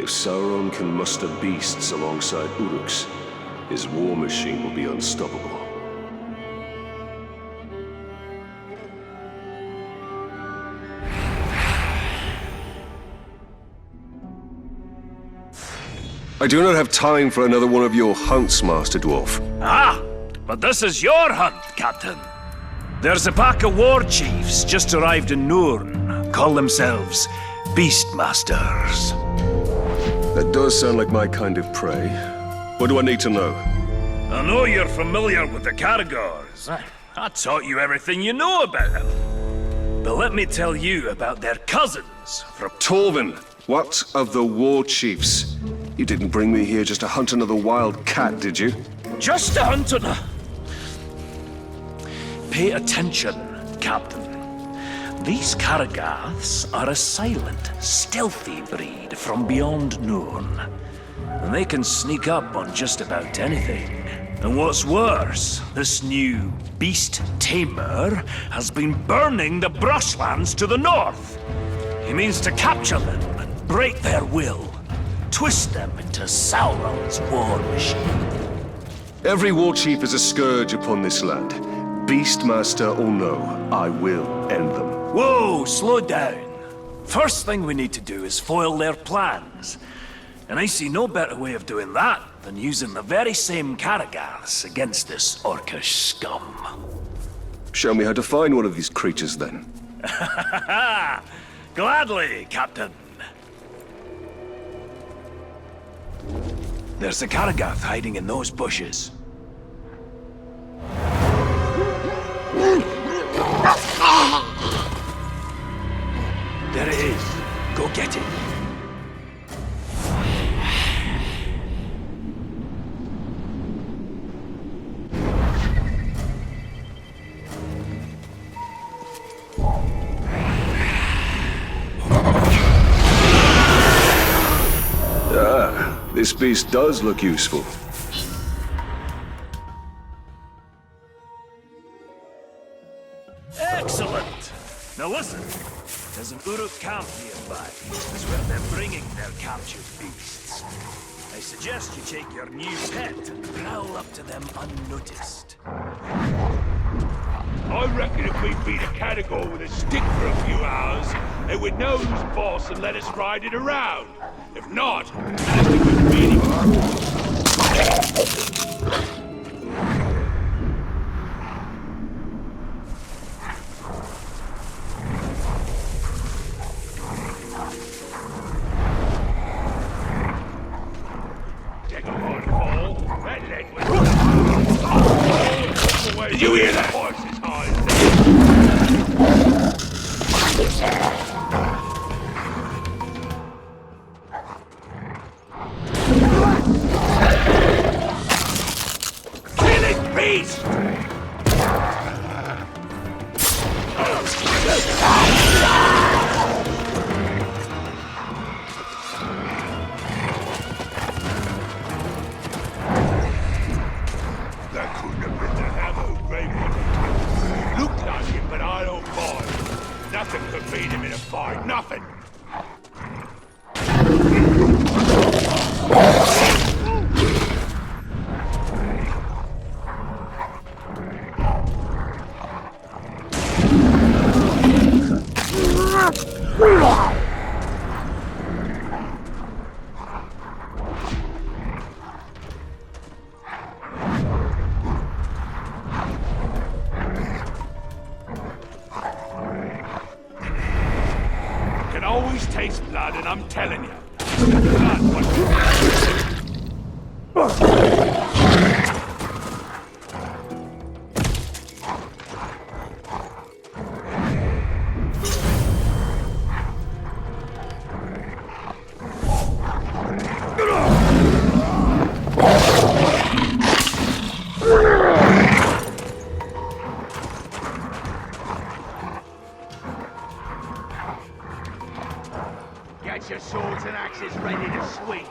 If Sauron can muster beasts alongside Uruks, his war machine will be unstoppable. I do not have time for another one of your hunts, Master Dwarf. Ah, but this is your hunt, Captain. There's a pack of war chiefs just arrived in Nurn. Call themselves Beastmasters. That does sound like my kind of prey. What do I need to know? I know you're familiar with the Caragors. I taught you everything you know about them. But let me tell you about their cousins from... Torvin, what of the war chiefs? You didn't bring me here just to hunt another wild cat, did you? Just to hunt another... Pay attention, Captain. These Caragaths are a silent, stealthy breed from beyond Nurn. And they can sneak up on just about anything. And what's worse, this new beast tamer has been burning the brushlands to the north. He means to capture them and break their will. Twist them into Sauron's war machine. Every war chief is a scourge upon this land. Beastmaster or no, I will end them. Whoa, slow down. First thing we need to do is foil their plans. And I see no better way of doing that than using the very same Caragars against this orcish scum. Show me how to find one of these creatures, then. Gladly, Captain. There's a Caragath hiding in those bushes. There it is. Go get it. Ah, this beast does look useful. Excellent! Now listen, there's an Uruk camp nearby. That's where they're bringing their captured beasts. I suggest you take your new pet and prowl up to them unnoticed. I reckon if we beat a Caragor with a stick for a few hours, they would know who's boss and let us ride it around. If not, that's the good meaning. Did you hear that? Horse's hard. Kill it, beast! That couldn't have been the hammer who gave one. Looked like him, but I don't buy it. Nothing could beat him in a fight. Nothing. Can always taste blood, and I'm telling you. Blood, Get your swords and axes ready to swing.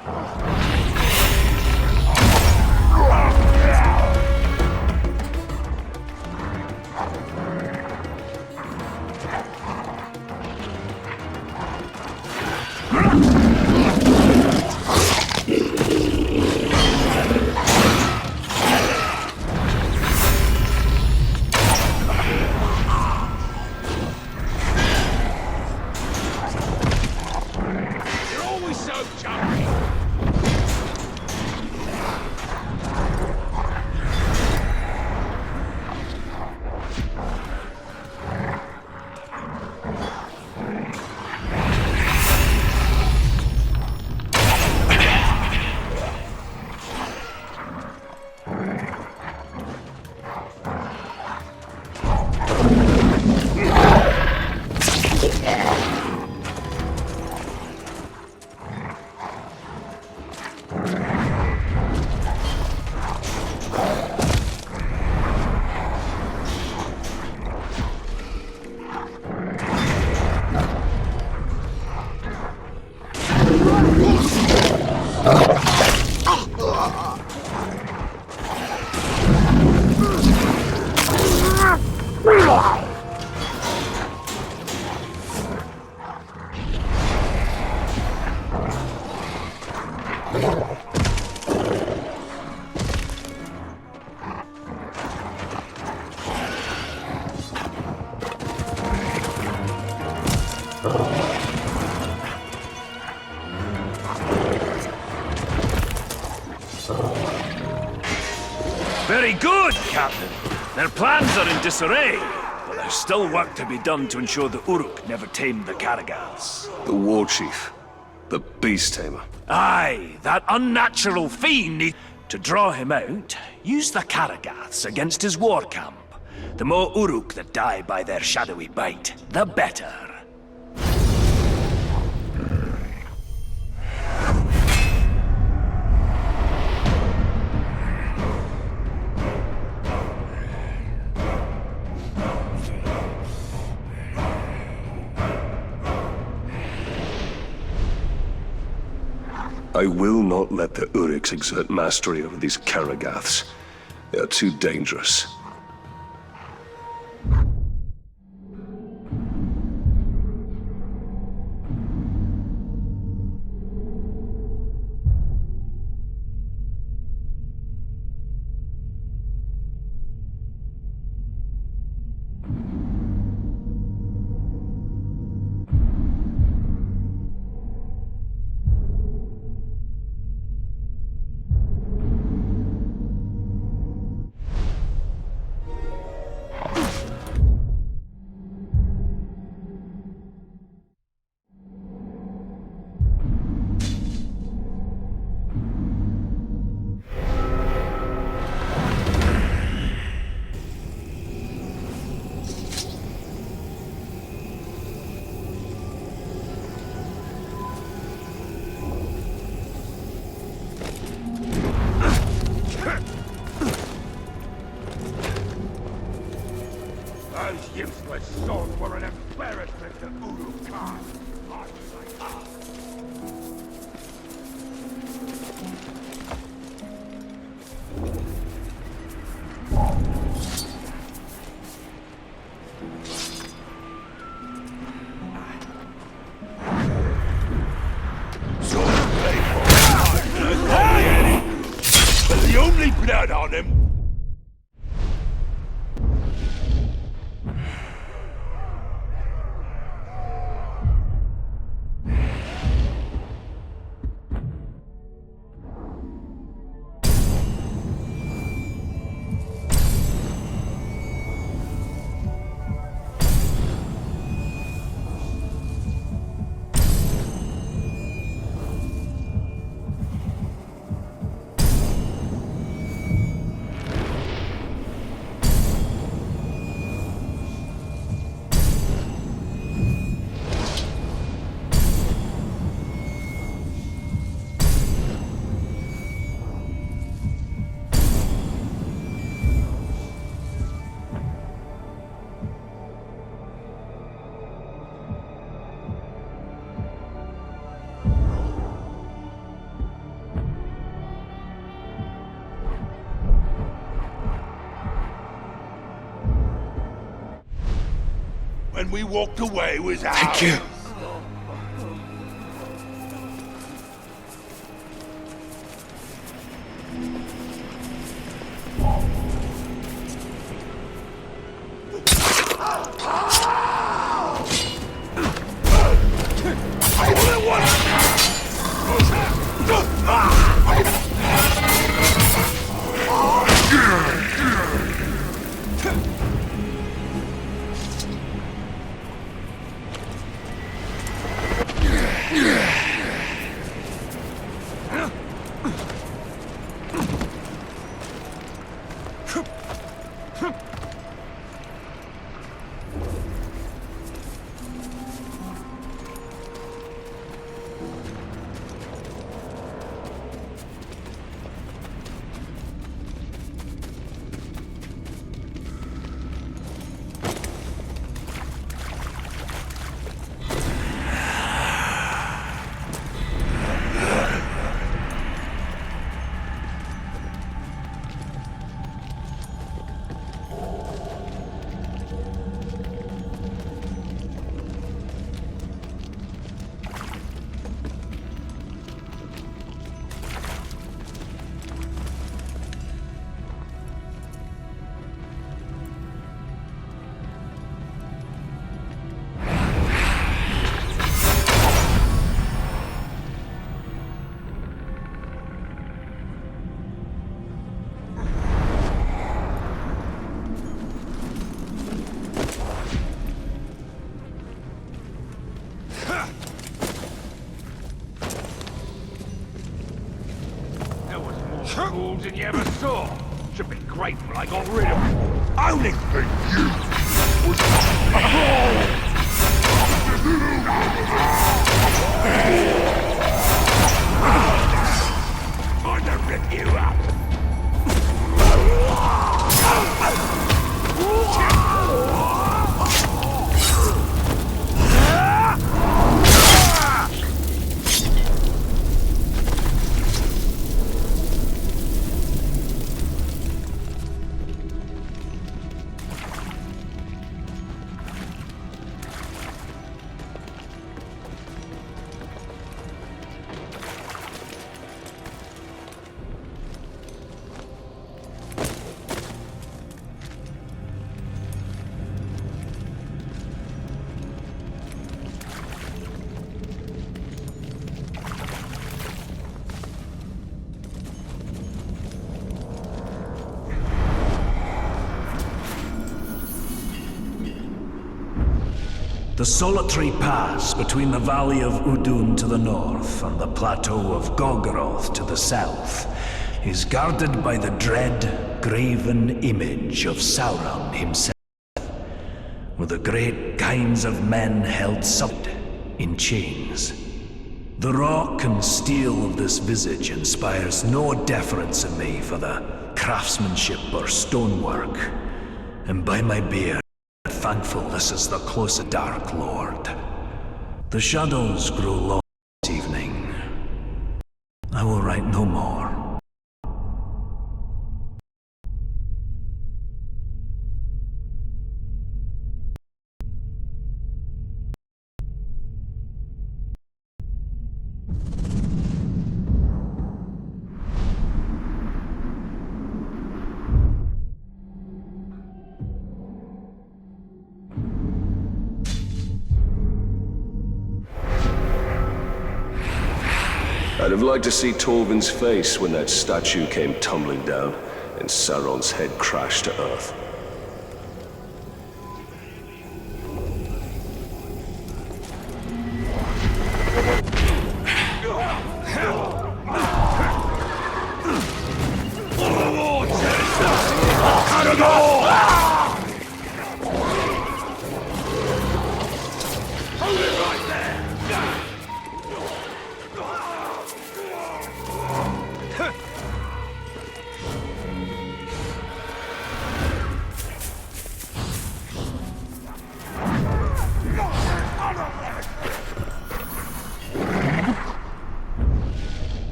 Very good, Captain. Their plans are in disarray, but there's still work to be done to ensure the Uruk never tamed the Karagals. The war chief. The beast tamer. Aye, that unnatural fiend need to draw him out. Use the Karagaths against his war camp. The more Uruk that die by their shadowy bite, the better. I will not let the Uruks exert mastery over these Karagaths. They are too dangerous. Those useless swords were an embarrassment to Uruk Khan. The only blood on him. When we walked away was ours. Thank you. Fools that you ever saw. Should be grateful I got rid of them. Only for you was time to rip you up. The solitary pass between the Valley of Udun to the north and the plateau of Gogoroth to the south is guarded by the dread, graven image of Sauron himself, with the great kinds of men held subject in chains. The rock and steel of this visage inspires no deference in me for the craftsmanship or stonework, and by my beard, thankful this is the close Dark Lord. The shadows grow long this evening. I will write no more. I'd have liked to see Torvin's face when that statue came tumbling down and Sauron's head crashed to earth.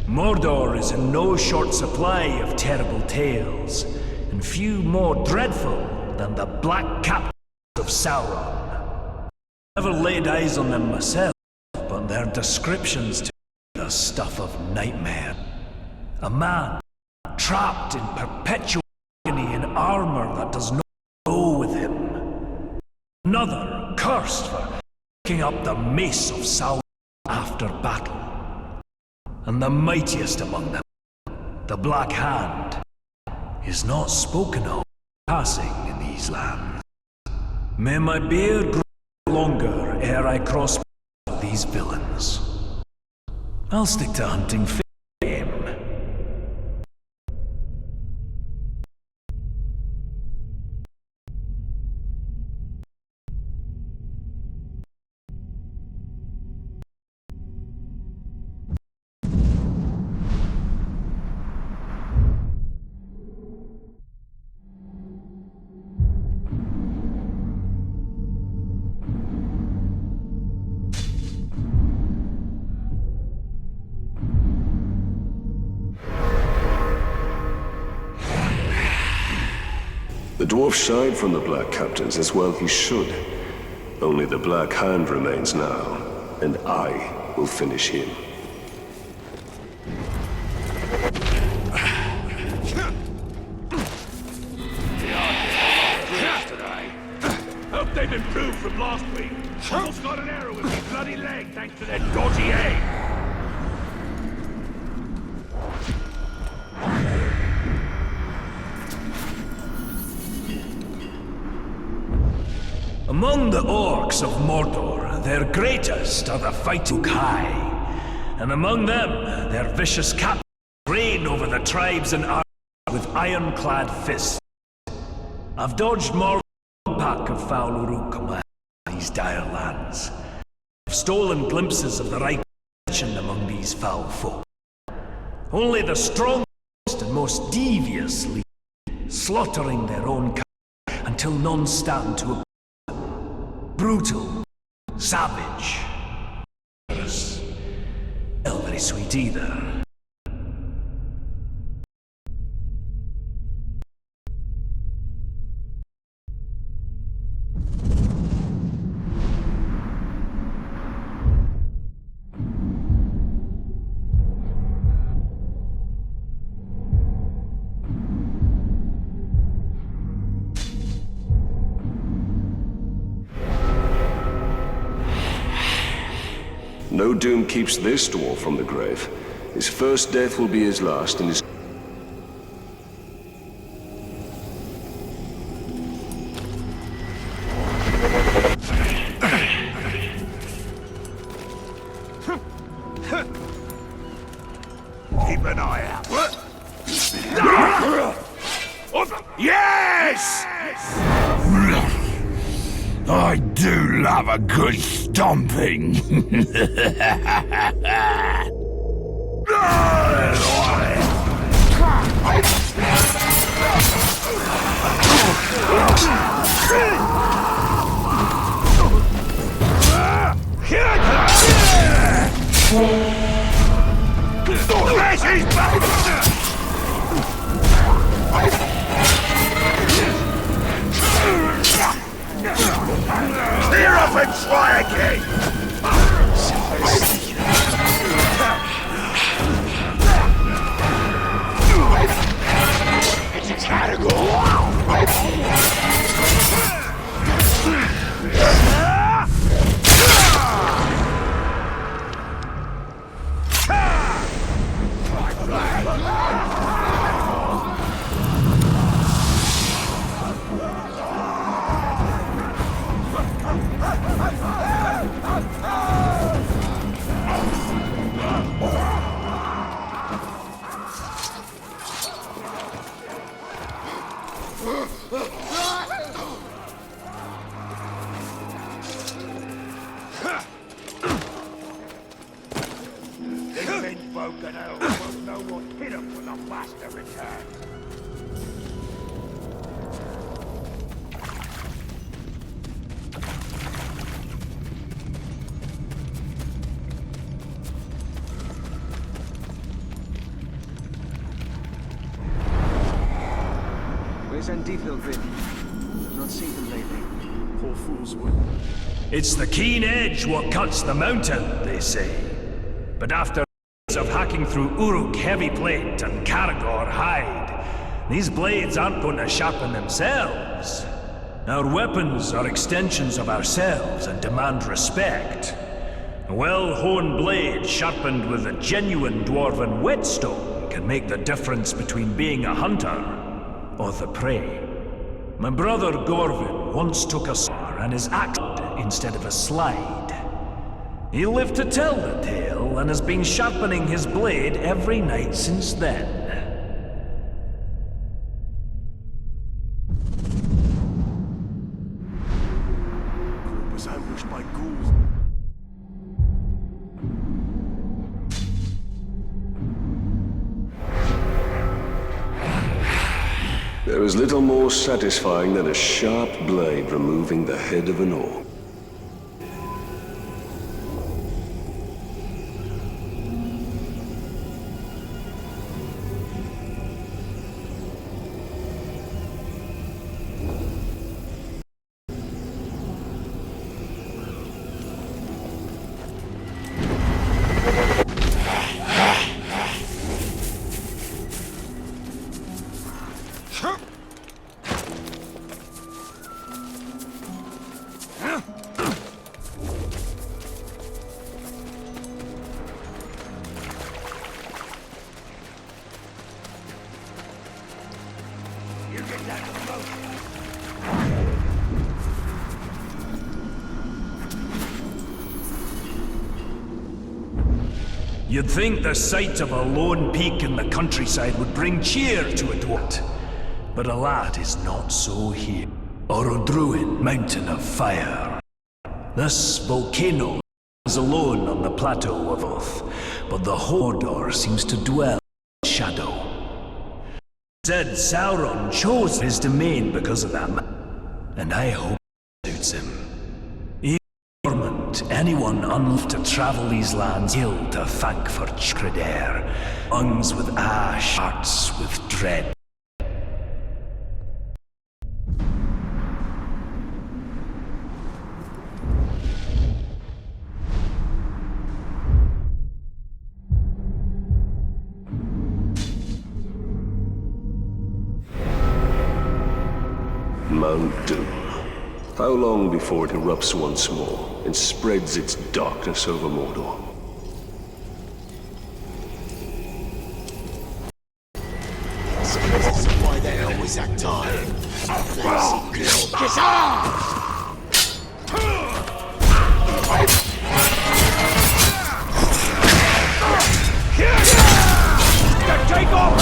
Mordor is in no short supply of terrible tales, and few more dreadful than the black captains of Sauron. Never laid eyes on them myself, but their descriptions to me the stuff of nightmare. A man trapped in perpetual agony in armor that does not go with him. Another cursed for picking up the mace of Sauron after battle. And the mightiest among them, the Black Hand, is not spoken of passing in these lands. May my beard grow longer ere I cross these villains. I'll stick to hunting fame. The dwarf shied from the Black Captains, as well he should. Only the Black Hand remains now, and I will finish him. Hope they've improved from last week. Almost got an arrow in my bloody leg thanks to their dodgy aim. Among the orcs of Mordor, their greatest are the fighting high, and among them, their vicious captains reign over the tribes and armies with ironclad fists. I've dodged more than a pack of foul Uruk on these dire lands. I've stolen glimpses of the right action among these foul folk. Only the strongest and most devious lead, slaughtering their own kind until none stand to oppose them. Brutal, savage, not very sweet either. No doom keeps this dwarf from the grave. His first death will be his last, and his... Keep an eye out. Yes! I do love a good stomping. This is bad! Clear up and try again! It's a Broken out, won't know what hit him when the master returns. Where's Andifil been? Not seen them lately. Poor fools would. It's the keen edge what cuts the mountain, they say. But after of hacking through Uruk heavy plate and Karagor hide, these blades aren't going to sharpen themselves. Our weapons are extensions of ourselves and demand respect. A well-honed blade sharpened with a genuine dwarven whetstone can make the difference between being a hunter or the prey. My brother Gorvin once took a sword and his axe instead of a slide. He lived to tell the tale and has been sharpening his blade every night since then. Group was ambushed by ghouls. There is little more satisfying than a sharp blade removing the head of an orc. You'd think the sight of a lone peak in the countryside would bring cheer to a dwarf. But a lad is not so here. Orodruin, Mountain of Fire. This volcano is alone on the plateau of Oath, but the Mordor seems to dwell in shadow. Said Sauron chose his domain because of them, and I hope it suits him. He torment anyone unleft to travel these lands ill to thank for Chkradare, lungs with ash, hearts with dread. Mount Doom. How long before it erupts once more and spreads its darkness over Mordor? Why the hell was that time? Kiss off! Take off!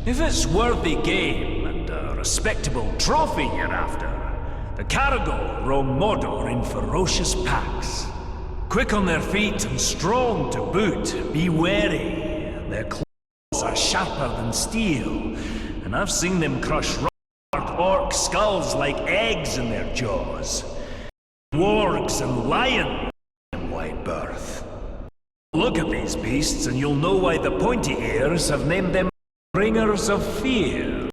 If it's worthy game and a respectable trophy you're after, the Caragor roam Mordor in ferocious packs. Quick on their feet and strong to boot, be wary. Their claws are sharper than steel, and I've seen them crush orc skulls like eggs in their jaws. Wargs and lions in wide berth. Look at these beasts and you'll know why the pointy ears have named them Bringers of Fear.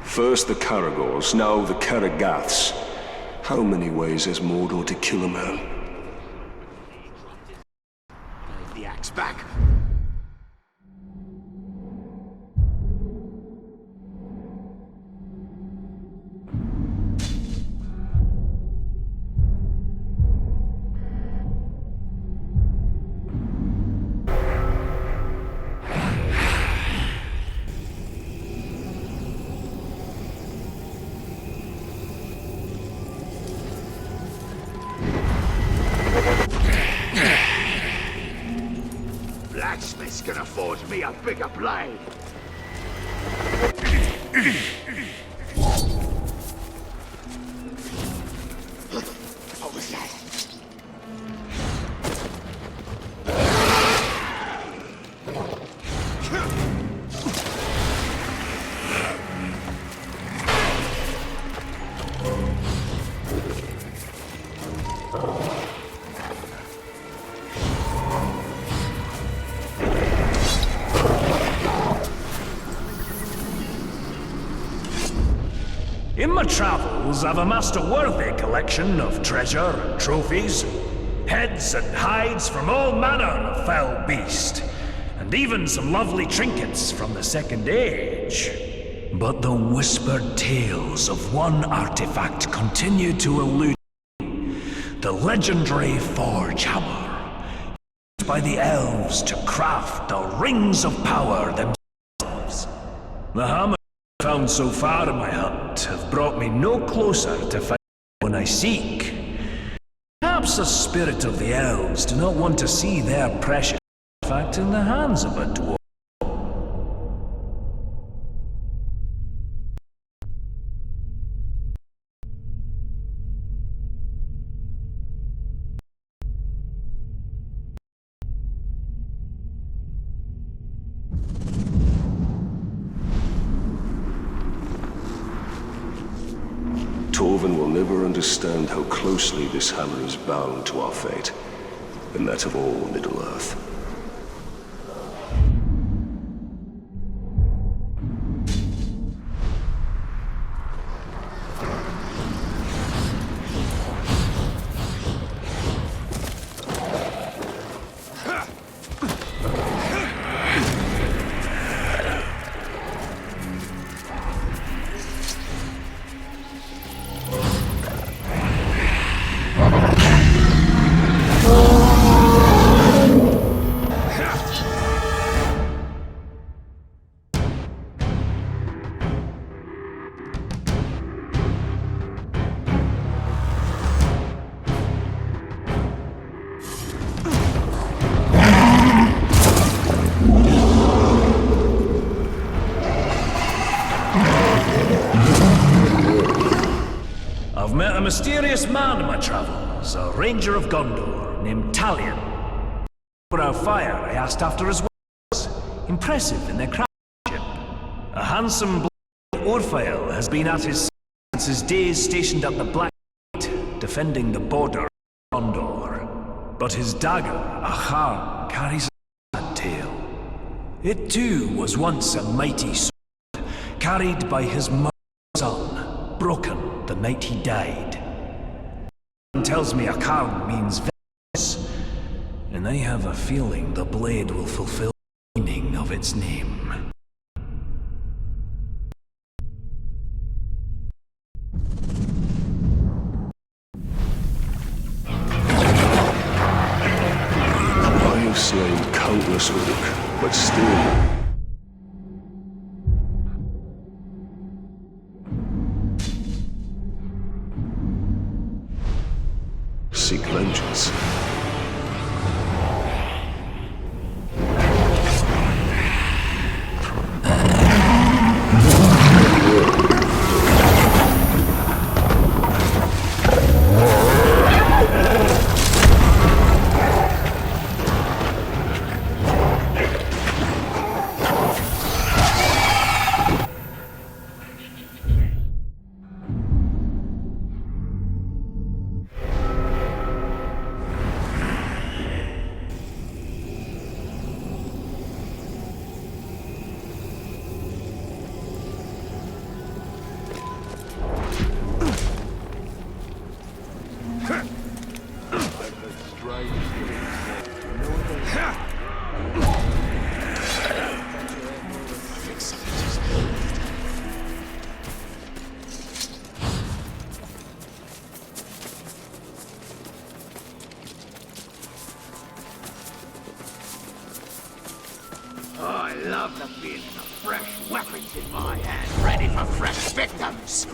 First the Caragors, now the Caragaths. How many ways has Mordor to kill a man? The axe back. Blacksmith's gonna forge me a bigger blade. What was that? In my travels, I've amassed a worthy collection of treasure and trophies, heads and hides from all manner of foul beast, and even some lovely trinkets from the Second Age. But the whispered tales of one artifact continue to elude me. The legendary Forge Hammer, used by the elves to craft the Rings of Power themselves. The hammer found so far in my hunt have brought me no closer to finding one I seek. Perhaps the spirit of the elves do not want to see their precious artifact in the hands of a dwarf. Torvin will never understand how closely this hammer is bound to our fate, and that of all Middle-earth. I've met a mysterious man in my travels, a ranger of Gondor named Talion. For our fire, I asked after his works. Impressive in their craftsmanship. A handsome black Orphael has been at his side since his days stationed at the Black Gate, defending the border of Gondor. But his dagger, Achar, carries a sad tale. It too was once a mighty sword, carried by his mother's son, broken the night he died. Tells me Achar means vengeance, and I have a feeling the blade will fulfill the meaning of its name. I have slain countless Uruk, but still... seek vengeance. I love the feeling of fresh weapons in my hand, ready for fresh victims.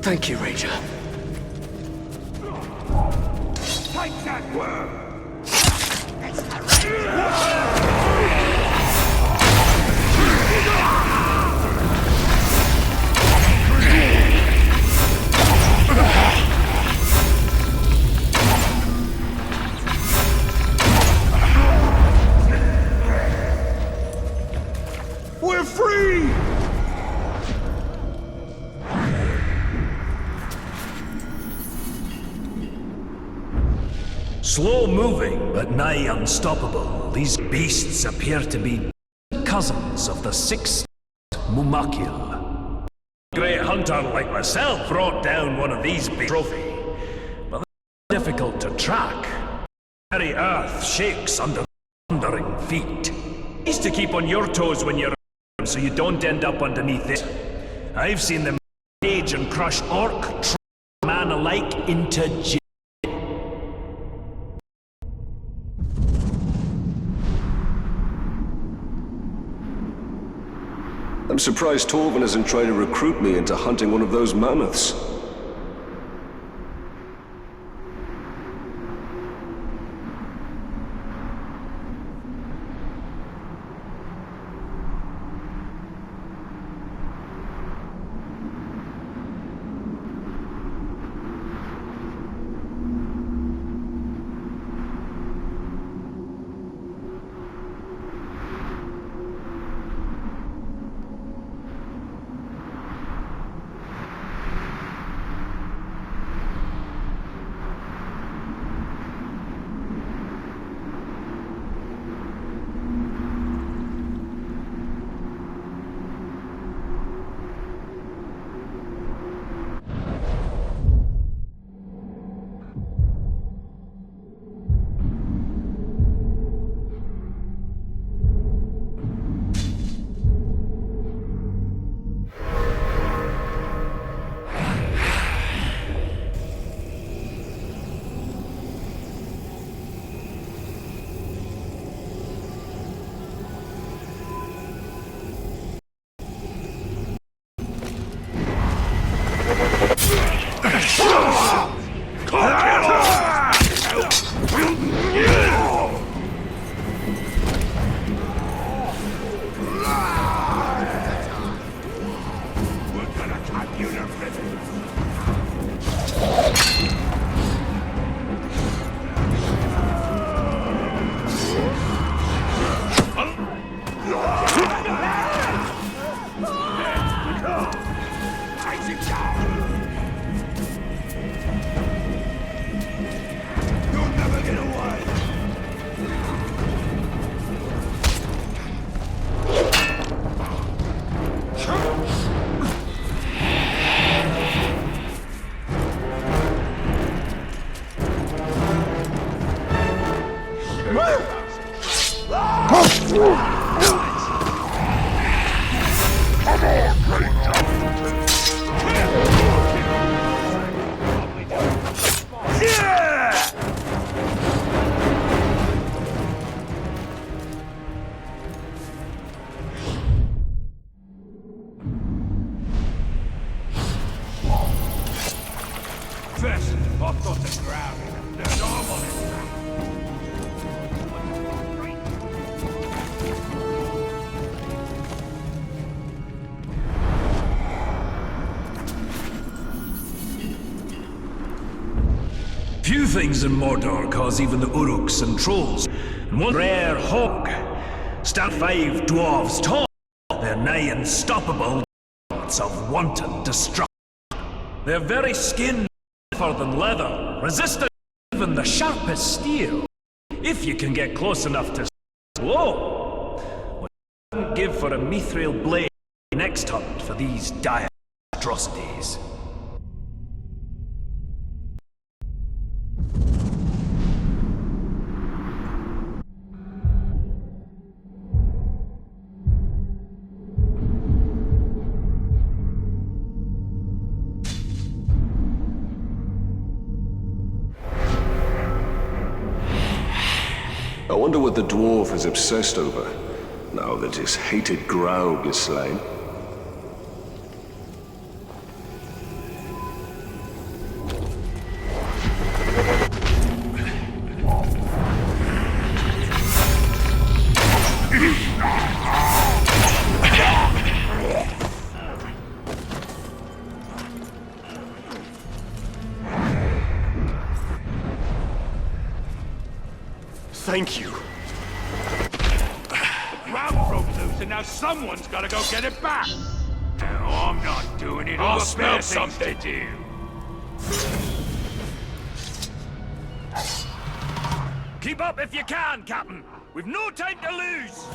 Thank you, Ranger. Take that worm! It's the Ranger! We're free! Slow moving, but nigh unstoppable, these beasts appear to be cousins of the sixth Mumakil. A great hunter like myself brought down one of these big trophy, but they're difficult to track. The very earth shakes under thundering feet. It's to keep on your toes when you're so you don't end up underneath it. I've seen them engage and crush orc, troll, man alike into jail. I'm surprised Torvin isn't trying to recruit me into hunting one of those mammoths. things in Mordor cause even the Uruks and trolls, and one rare hog. Stand 5 dwarves tall. They're nigh unstoppable of wanton destruction. Their very skin tougher than leather, resistant even the sharpest steel. If you can get close enough to blow, what I wouldn't give for a mithril blade next hunt for these dire atrocities. I wonder what the dwarf is obsessed over, now that his hated Graug is slain. Thank you. Ground broke loose, and now someone's got to go get it back. No, I'm not doing it. I'll I've got smell better things something. to do. Keep up if you can, Captain. We've no time to lose.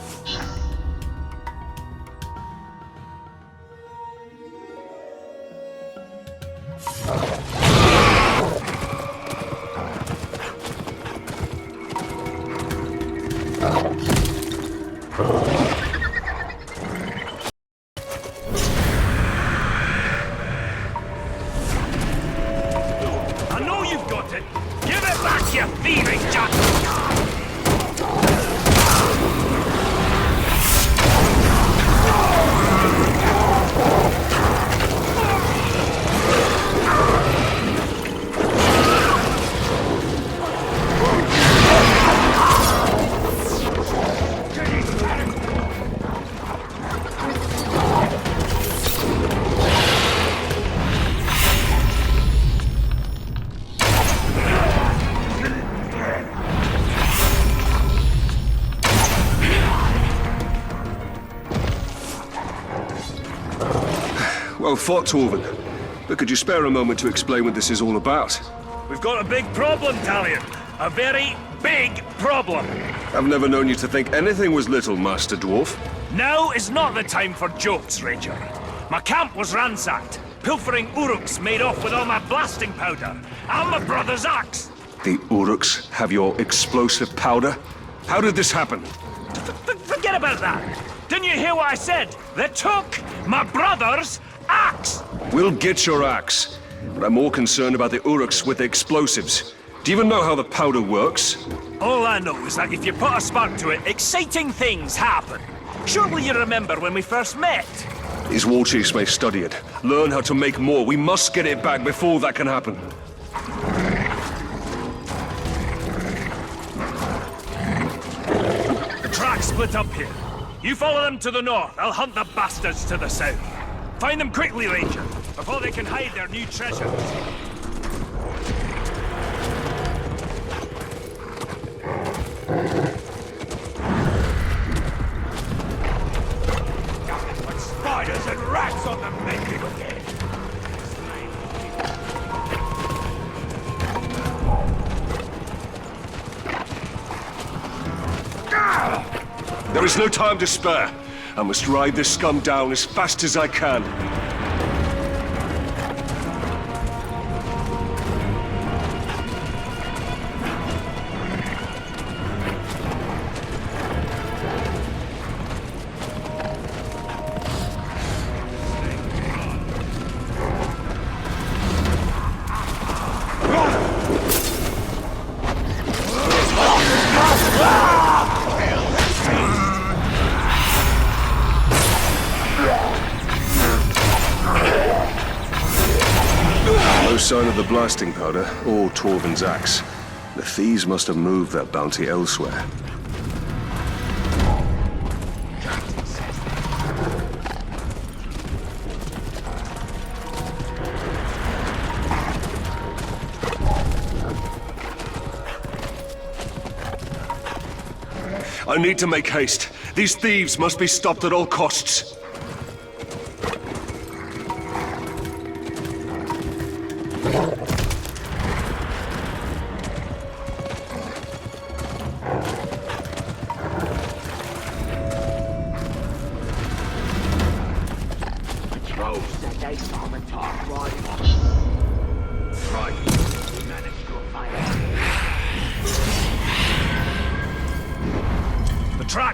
I know you've got it. Give it back, you thieving jack. Well fought, Torvin. But could you spare a moment to explain what this is all about? We've got a big problem, Talion. A very big problem. I've never known you to think anything was little, Master Dwarf. Now is not the time for jokes, Ranger. My camp was ransacked. Pilfering Uruks made off with all my blasting powder. And my brother's axe. The Uruks have your explosive powder? How did this happen? Forget about that. Didn't you hear what I said? They took my brother's axe. We'll get your axe. But I'm more concerned about the Uruks with the explosives. Do you even know how the powder works? All I know is that if you put a spark to it, exciting things happen. Surely you remember when we first met? These war chiefs may study it, learn how to make more. We must get it back before that can happen. The tracks split up here. You follow them to the north. I'll hunt the bastards to the south. Find them quickly, Ranger, before they can hide their new treasures. Like spiders and rats on the menu again. There is no time to spare. I must ride this scum down as fast as I can. No sign of the blasting powder or Torvin's axe. The thieves must have moved that bounty elsewhere. I need to make haste. These thieves must be stopped at all costs.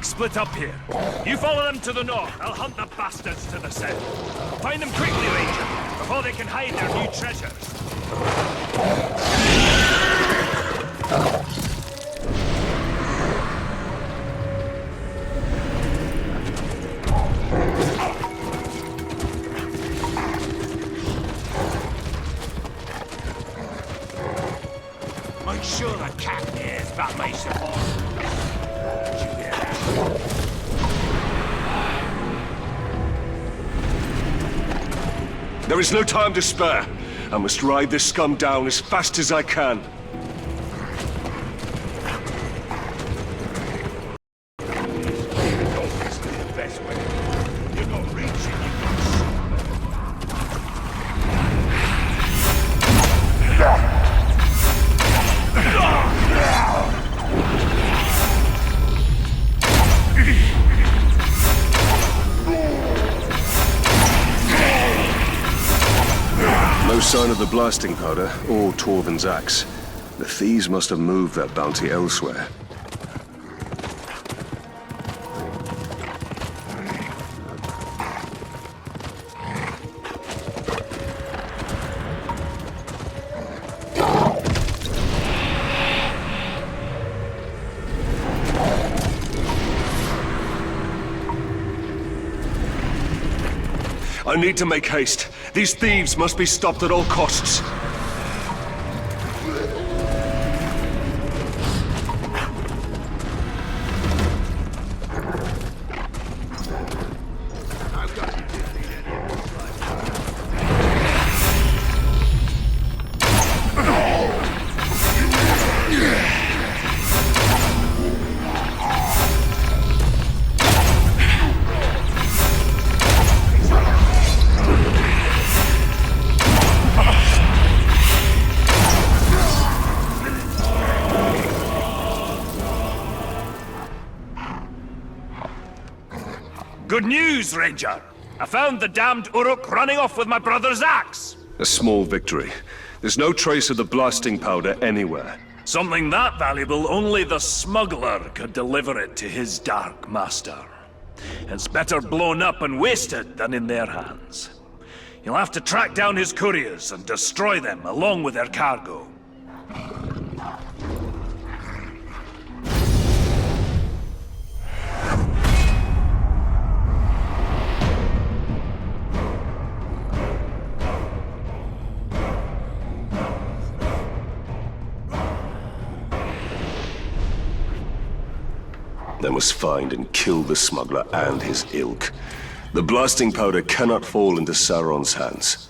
Split up here. You follow them to the north. I'll hunt the bastards to the south. Find them quickly, Ranger, before they can hide their new treasures. Make sure the cat hears about MESoM. There is no time to spare. I must ride this scum down as fast as I can. No sign of the blasting powder or Torvin's axe. The thieves must have moved that bounty elsewhere. I need to make haste. These thieves must be stopped at all costs. Good news, Ranger! I found the damned Uruk running off with my brother's axe! A small victory. There's no trace of the blasting powder anywhere. Something that valuable, only the smuggler could deliver it to his dark master. It's better blown up and wasted than in their hands. You'll have to track down his couriers and destroy them along with their cargo. They must find and kill the smuggler and his ilk. The blasting powder cannot fall into Sauron's hands.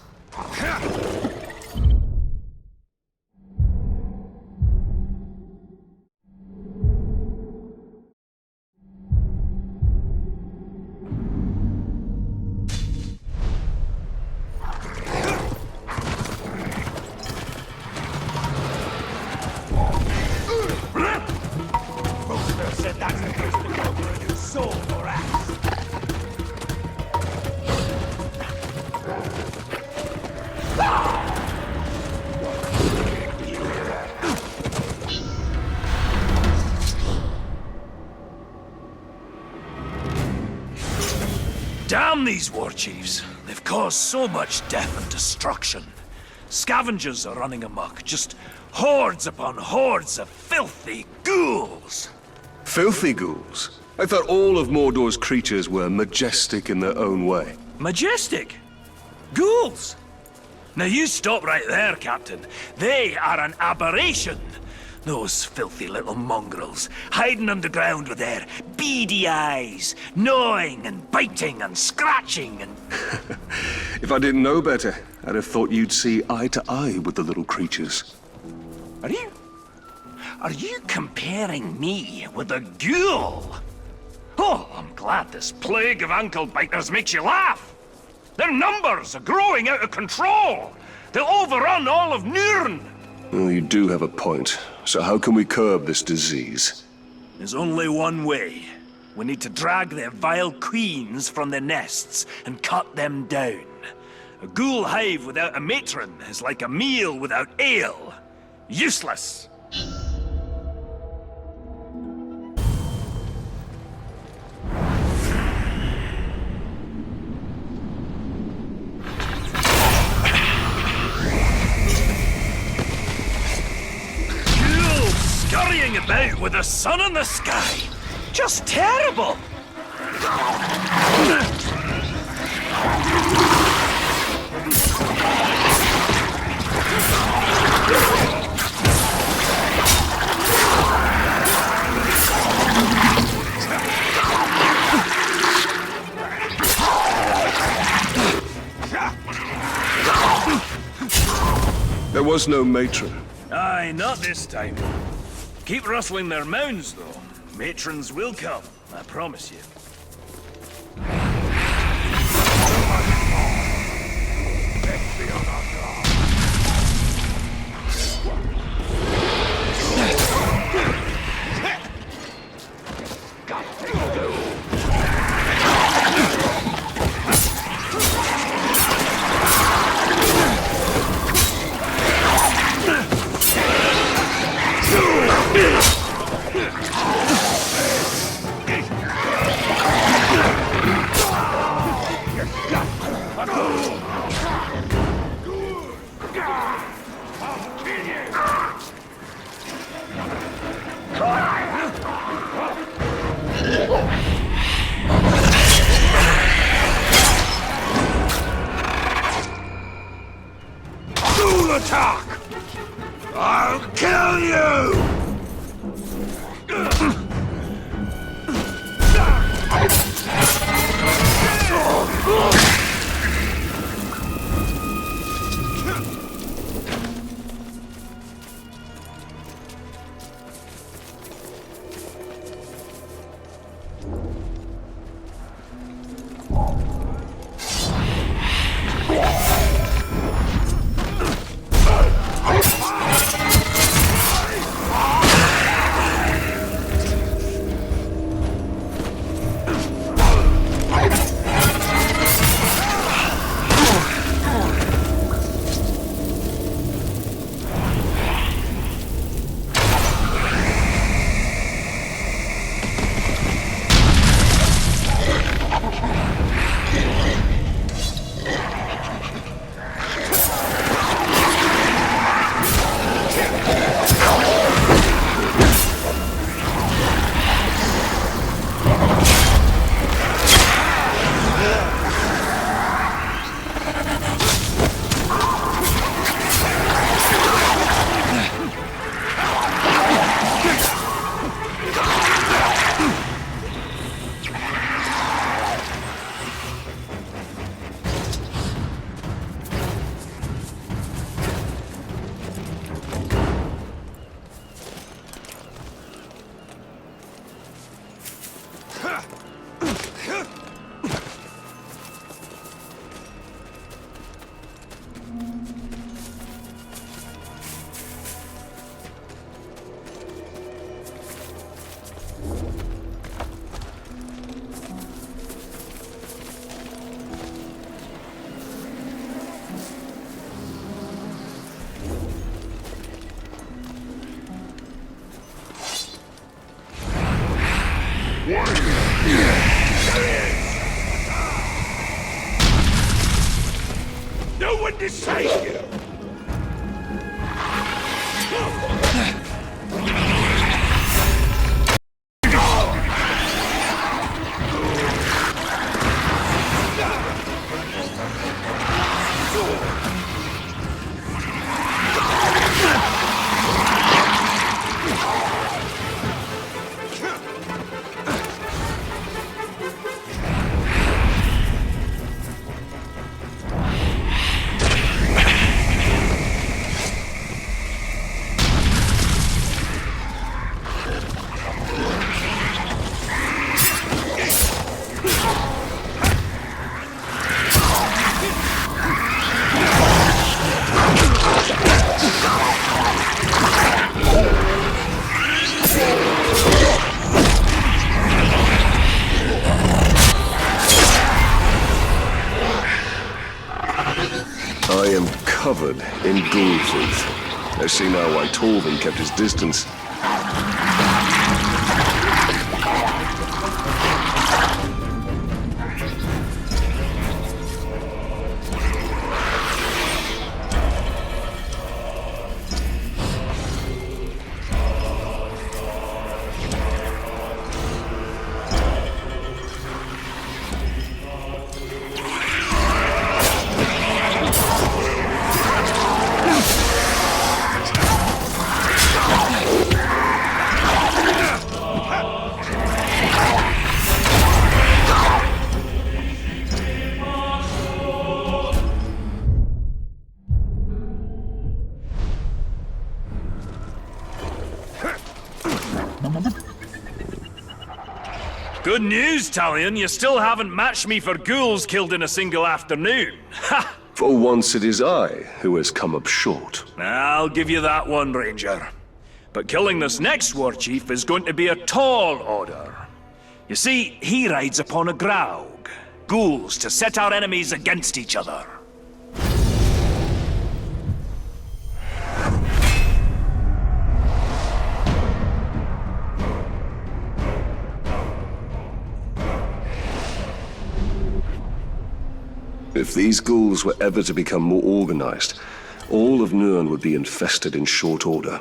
Damn these war chiefs. They've caused so much death and destruction. Scavengers are running amok, just hordes upon hordes of filthy ghouls. Filthy ghouls? I thought all of Mordor's creatures were majestic in their own way. Majestic? Ghouls? Now you stop right there, Captain. They are an aberration. Those filthy little mongrels, hiding underground with their beady eyes, gnawing and biting and scratching and... If I didn't know better, I'd have thought you'd see eye to eye with the little creatures. Are you? Are you comparing me with a ghoul? Oh, I'm glad this plague of ankle biters makes you laugh. Their numbers are growing out of control. They'll overrun all of Nurn. Well, you do have a point. So how can we curb this disease? There's only one way. We need to drag their vile queens from their nests and cut them down. A ghoul hive without a matron is like a meal without ale. Useless. Ghouls scurrying about with the sun in the sky. Just terrible! There was no matron. Aye, not this time. Keep rustling their mounds, though. Matrons will come, I promise you. Ghoul attack! I'll kill you! No one to save you! covered in ghoul filth. I see now why Torvin kept his distance. Good news, Talion. You still haven't matched me for ghouls killed in a single afternoon. Ha! For once it is I who has come up short. I'll give you that one, Ranger. But killing this next war chief is going to be a tall order. You see, he rides upon a graug. Ghouls to set our enemies against each other. If these ghouls were ever to become more organized, all of Nurn would be infested in short order.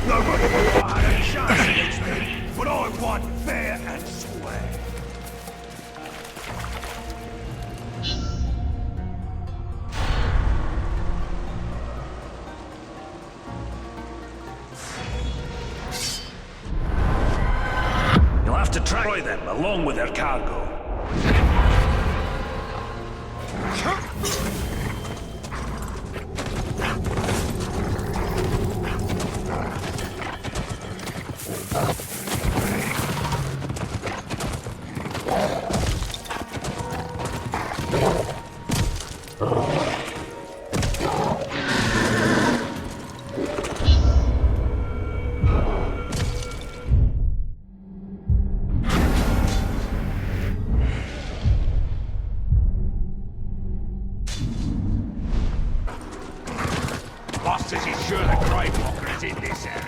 Nobody will have a chance against me, but I want fair and square. You'll have to try them along with their cargo. Boss says he's sure the Grave Walker is in this area.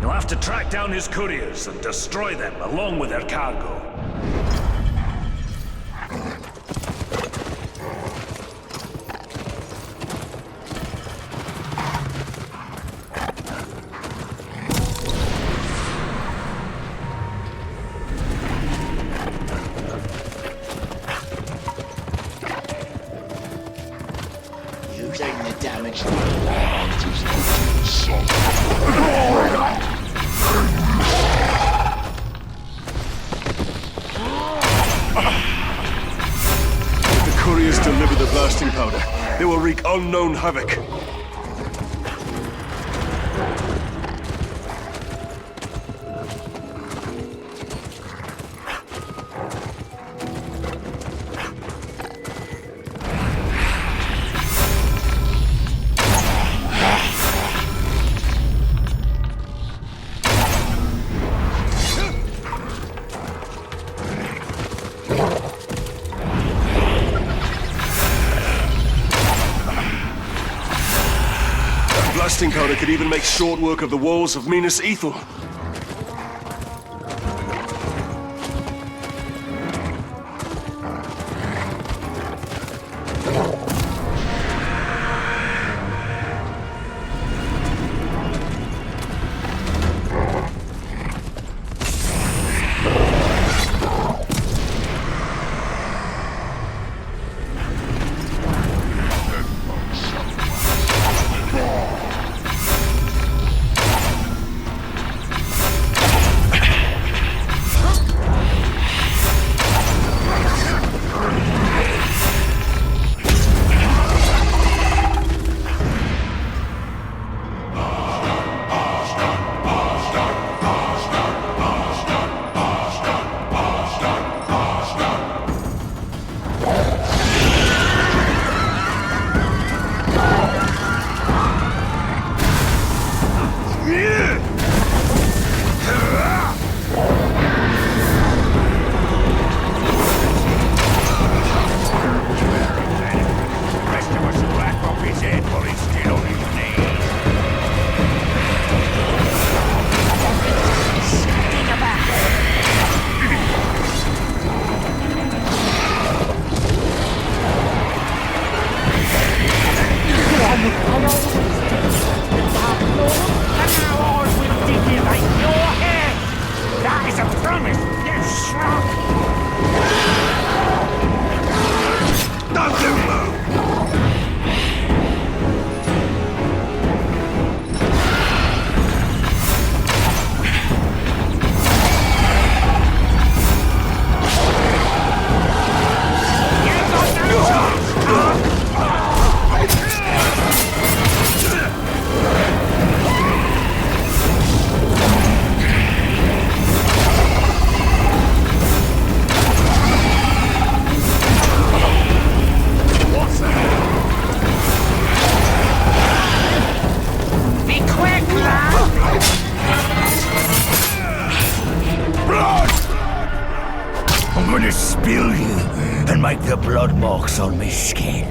You'll have to track down his couriers and destroy them along with their cargo. You've taken the damage. If the couriers deliver the blasting powder, they will wreak unknown havoc. blasting powder could even make short work of the walls of MESoM. Spill you and make the blood marks on me skin.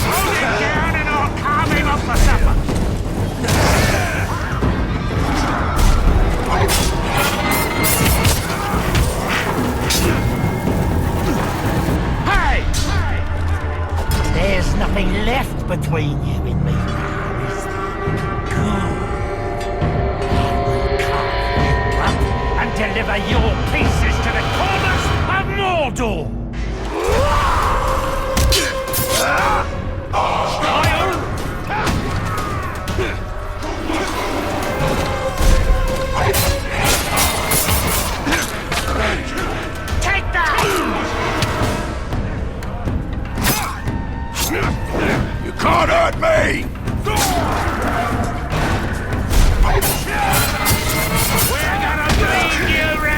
Hold it down and I'll carve him up for supper. Hey! There's nothing left between you and me now, is there? Good. Deliver your pieces to the corners of Mordor! Take that! You can't hurt me!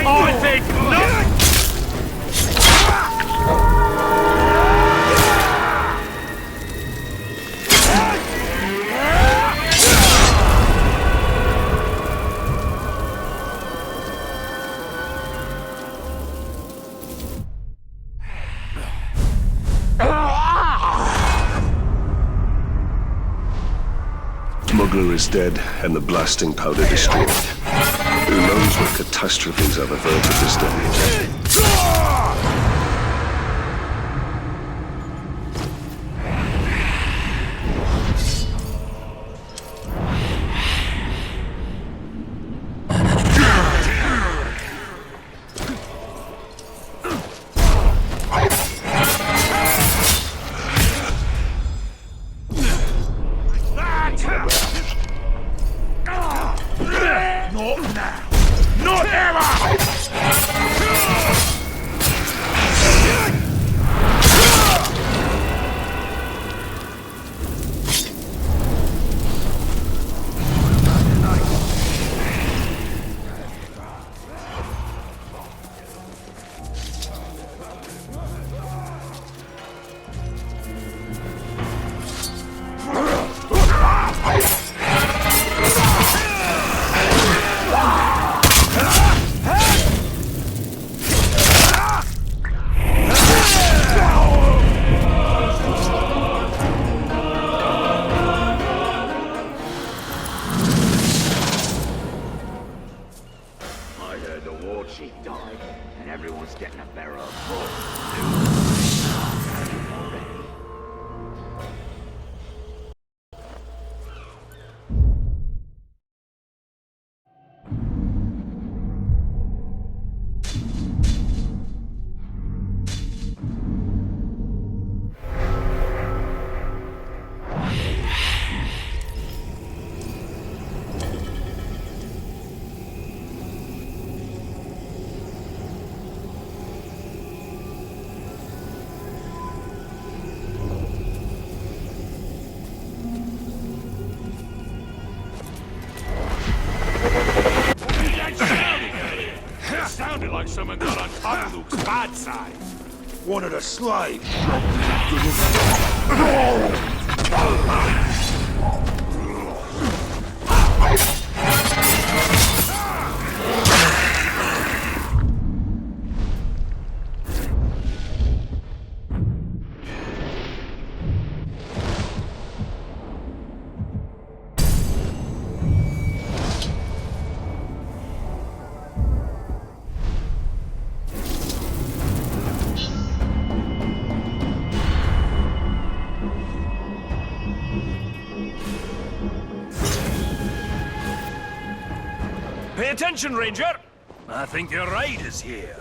I think not! Smuggler is dead, and the blasting powder destroyed. Who knows what catastrophes I've averted this day? Not now! Not ever! she died, and everyone's getting a barrel of full. Sounded like someone got on top of Luke's bad side. One of the slaves. Pay attention, Ranger! I think your ride is here.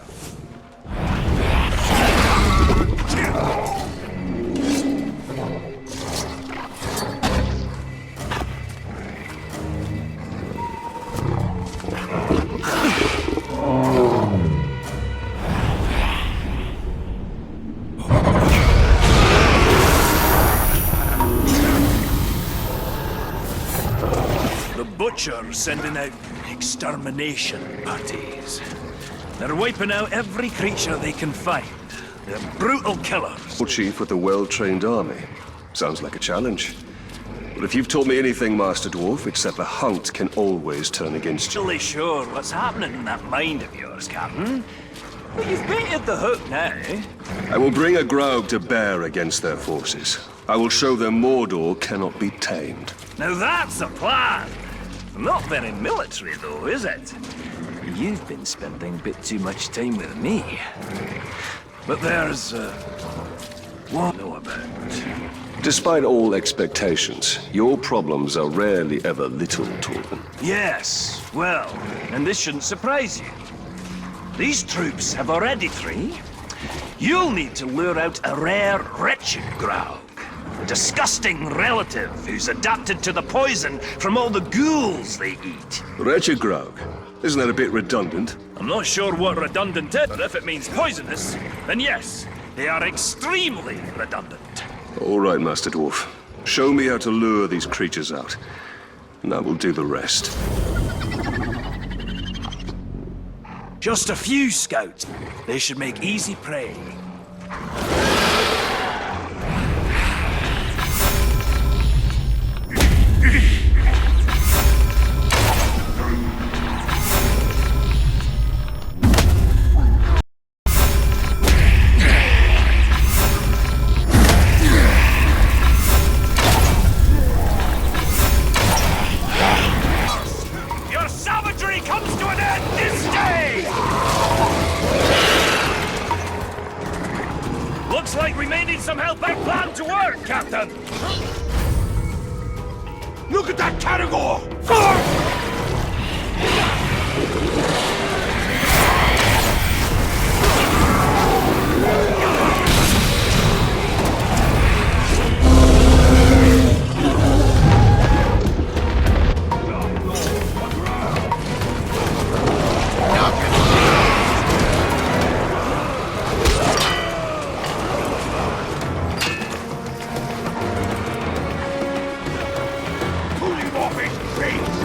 The Butcher's sending out extermination parties. They're wiping out every creature they can find. They're brutal killers. Chief with a well-trained army. Sounds like a challenge. But if you've taught me anything, Master Dwarf, it's that the hunt can always turn against you. Really sure what's happening in that mind of yours, Captain. But you've baited the hook now. I will bring a Graug to bear against their forces. I will show them Mordor cannot be tamed. Now that's a plan. Not very military, though, is it? You've been spending a bit too much time with me. But there's, one I know about. Despite all expectations, your problems are rarely ever little, Torben. Yes, well, and this shouldn't surprise you. These troops have already 3. You'll need to lure out a rare wretched Graug. A disgusting relative who's adapted to the poison from all the ghouls they eat. Wretched Graug. Isn't that a bit redundant? I'm not sure what redundant is, but if it means poisonous, then yes, they are extremely redundant. All right, Master Dwarf. Show me how to lure these creatures out, and I will do the rest. Just a few scouts. They should make easy prey. Your savagery comes to an end this day! Looks like we may need some help our plan to work, Captain! Look at that Caragor! Pulling off his face!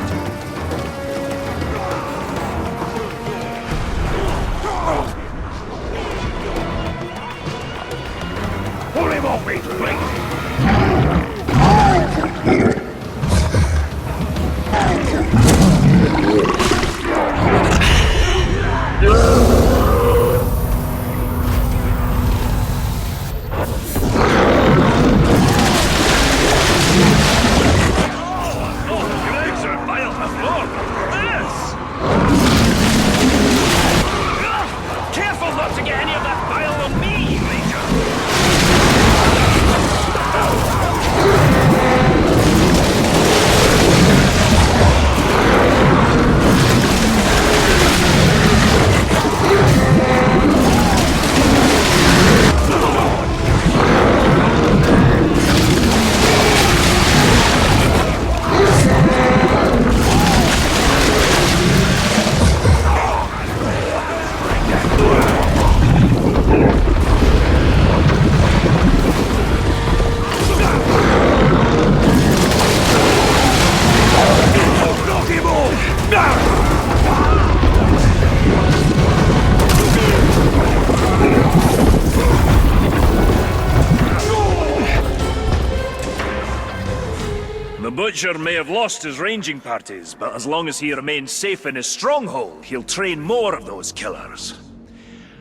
Butcher may have lost his ranging parties, but as long as he remains safe in his stronghold, he'll train more of those killers.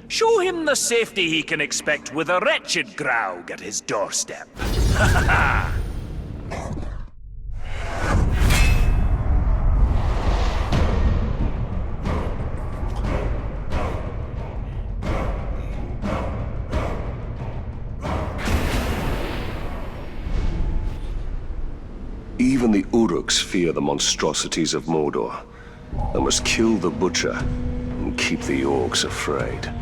Show him the safety he can expect with a wretched Graug at his doorstep. Ha ha ha! Even the Uruks fear the monstrosities of Mordor. I must kill the Butcher and keep the orcs afraid.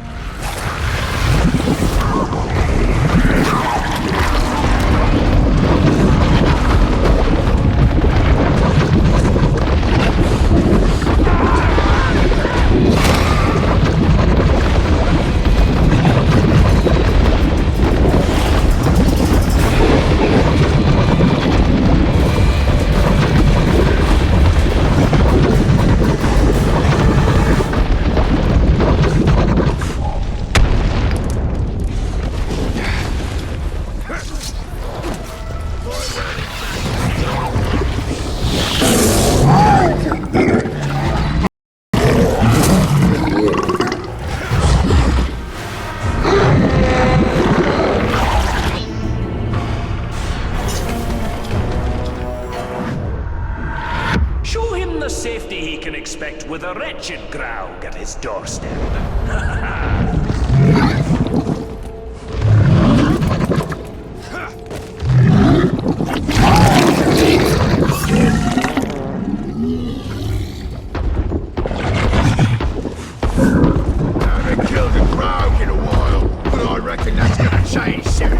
With a wretched Graug at his doorstep. Haven't killed a Graug in a while, but I reckon that's gonna change soon.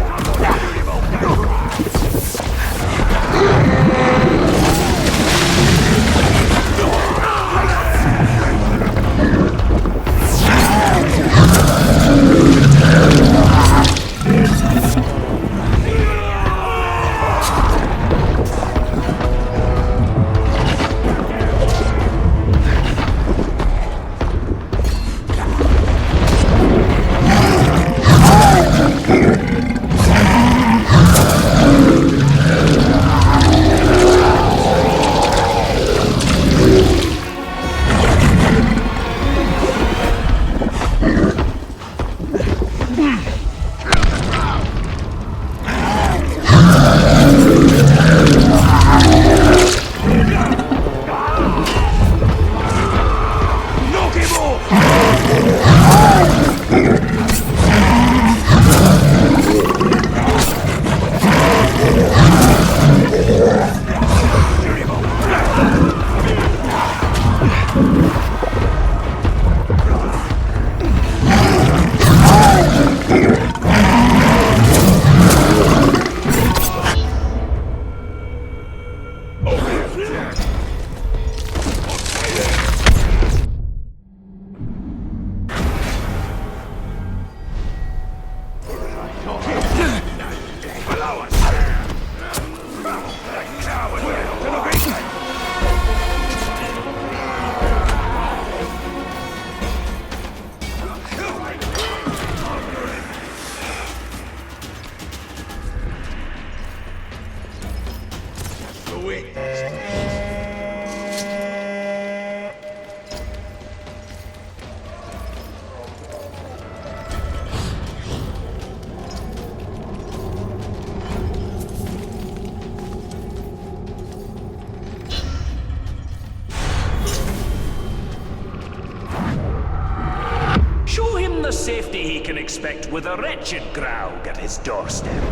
The safety he can expect with a wretched Graug at his doorstep.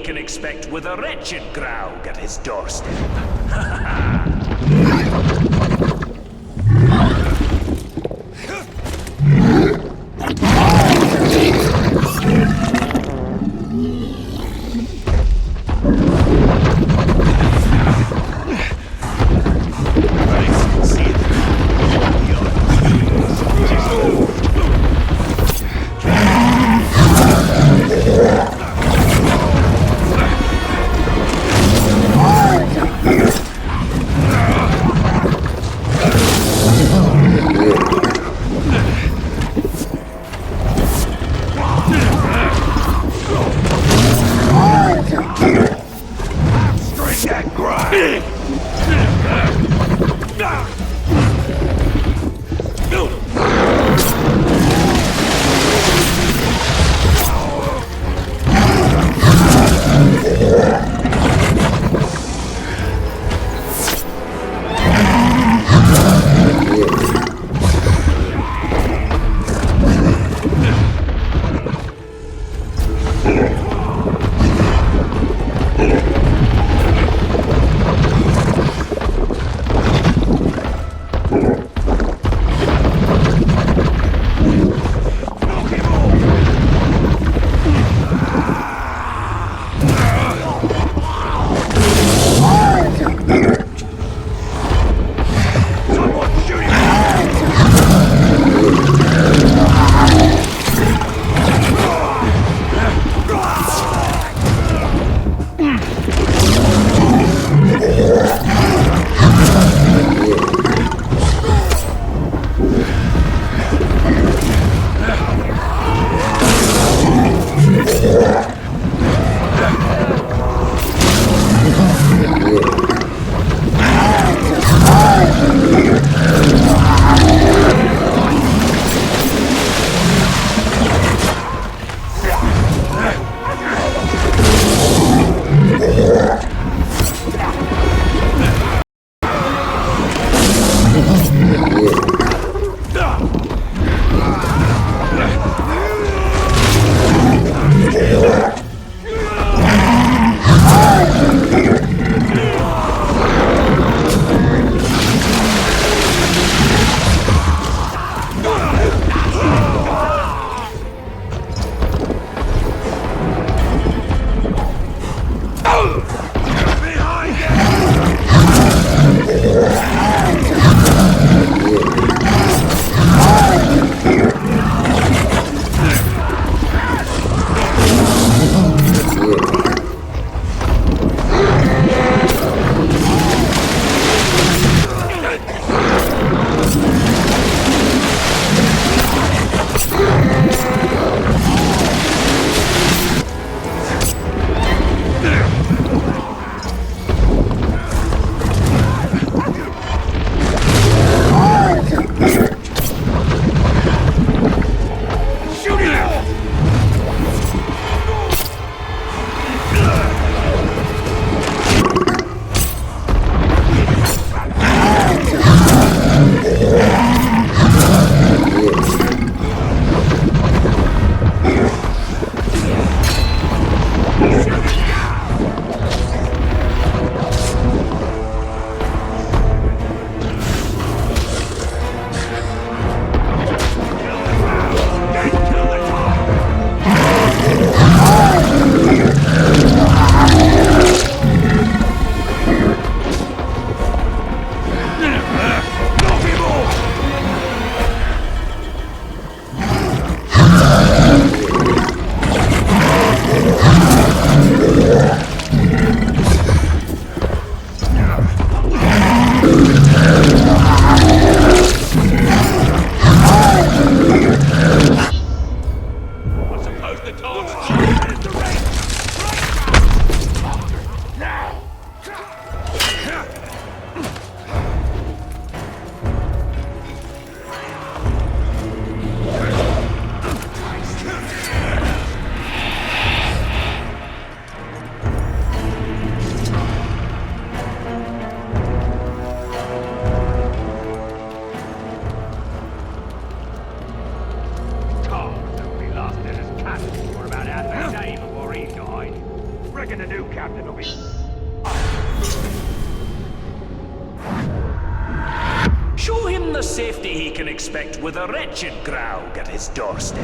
can expect with a wretched Graug at his doorstep. none the safety he can expect with a wretched Graug at his doorstep.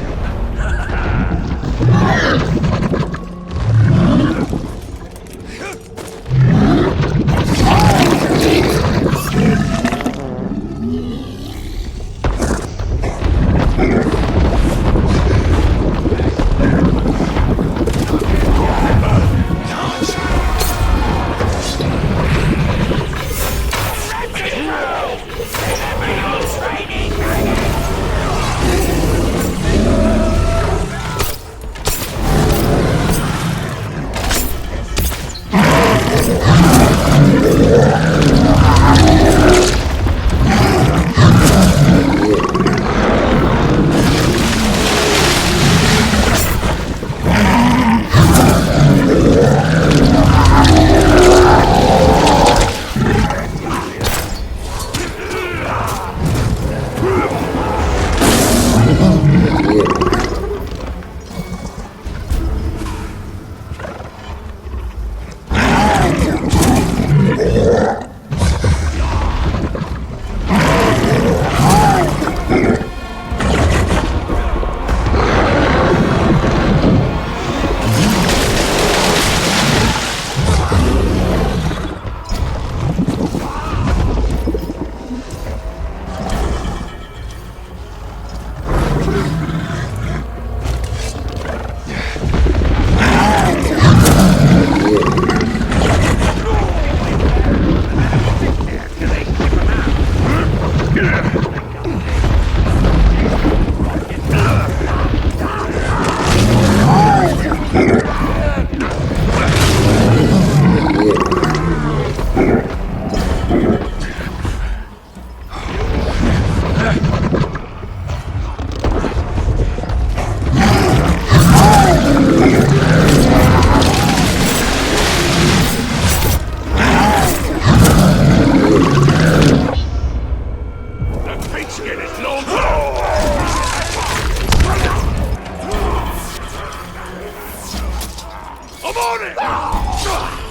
I'm on it!